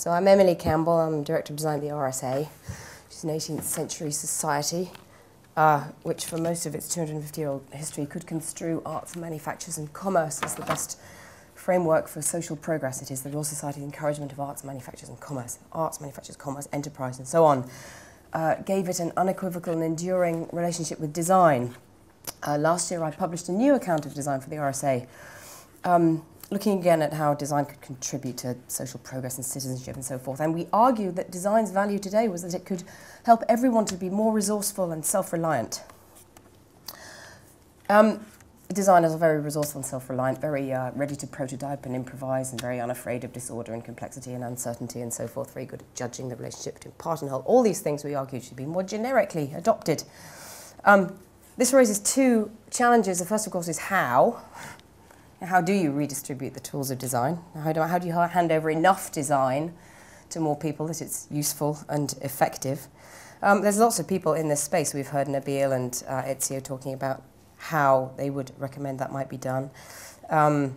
So I'm Emily Campbell, I'm Director of Design at the RSA, which is an 18th century society, which for most of its 250-year-old history could construe arts, manufactures and commerce as the best framework for social progress. It is the Royal Society's encouragement of arts, manufactures and commerce, enterprise and so on, gave it an unequivocal and enduring relationship with design. Last year I published a new account of design for the RSA, looking again at how design could contribute to social progress and citizenship and so forth. And we argued that design's value today was that it could help everyone to be more resourceful and self-reliant. Designers are very resourceful and self-reliant, very ready to prototype and improvise, and very unafraid of disorder and complexity and uncertainty and so forth, very good at judging the relationship between part and whole. All these things we argued should be more generically adopted. This raises two challenges. The first, of course, is how. How do you redistribute the tools of design? How do you hand over enough design to more people that it's useful and effective? There's lots of people in this space. We've heard Nabil and Ezio talking about how they would recommend that might be done. Dot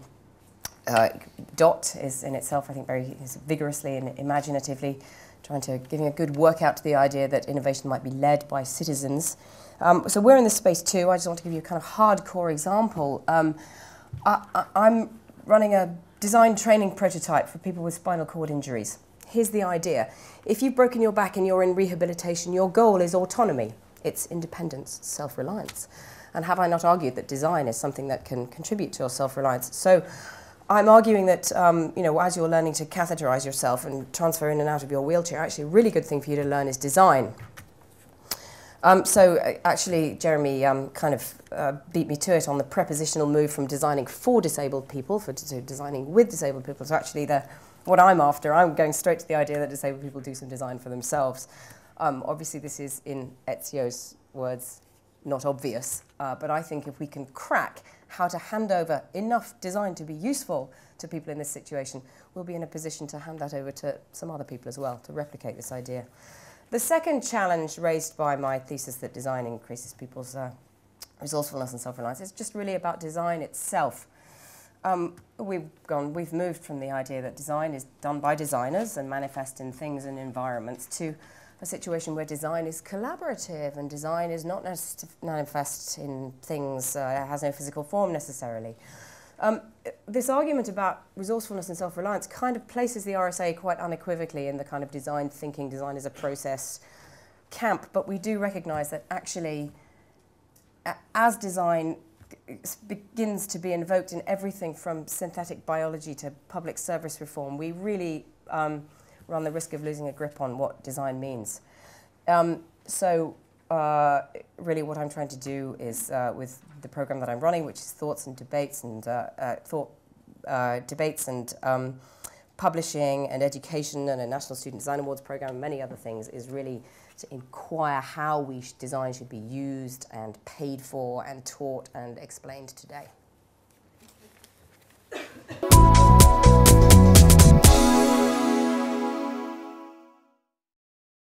is in itself, I think, very vigorously and imaginatively giving a good workout to the idea that innovation might be led by citizens. So we're in this space too. I just want to give you a kind of hardcore example. I'm running a design training prototype for people with spinal cord injuries. Here's the idea. If you've broken your back and you're in rehabilitation, your goal is autonomy. It's independence, self-reliance. And have I not argued that design is something that can contribute to your self-reliance? So I'm arguing that as you're learning to catheterize yourself and transfer in and out of your wheelchair, actually a really good thing for you to learn is design. Actually, Jeremy kind of beat me to it on the prepositional move from designing for disabled people to designing with disabled people. So actually, what I'm after, I'm going straight to the idea that disabled people do some design for themselves. Obviously, this is, in Ezio's words, not obvious. But I think if we can crack how to hand over enough design to be useful to people in this situation, we'll be in a position to hand that over to some other people as well, to replicate this idea. The second challenge raised by my thesis that design increases people's resourcefulness and self-reliance is just really about design itself. We've moved from the idea that design is done by designers and manifest in things and environments to a situation where design is collaborative and design is not manifest in things, has no physical form necessarily. This argument about resourcefulness and self-reliance kind of places the RSA quite unequivocally in the kind of design thinking, design as a process camp, but we do recognize that actually as design begins to be invoked in everything from synthetic biology to public service reform, we really run the risk of losing a grip on what design means. Really what I'm trying to do is, with the program that I'm running, which is Thoughts and Debates and Publishing and Education and a National Student Design Awards program and many other things, is really to inquire how design should be used and paid for and taught and explained today.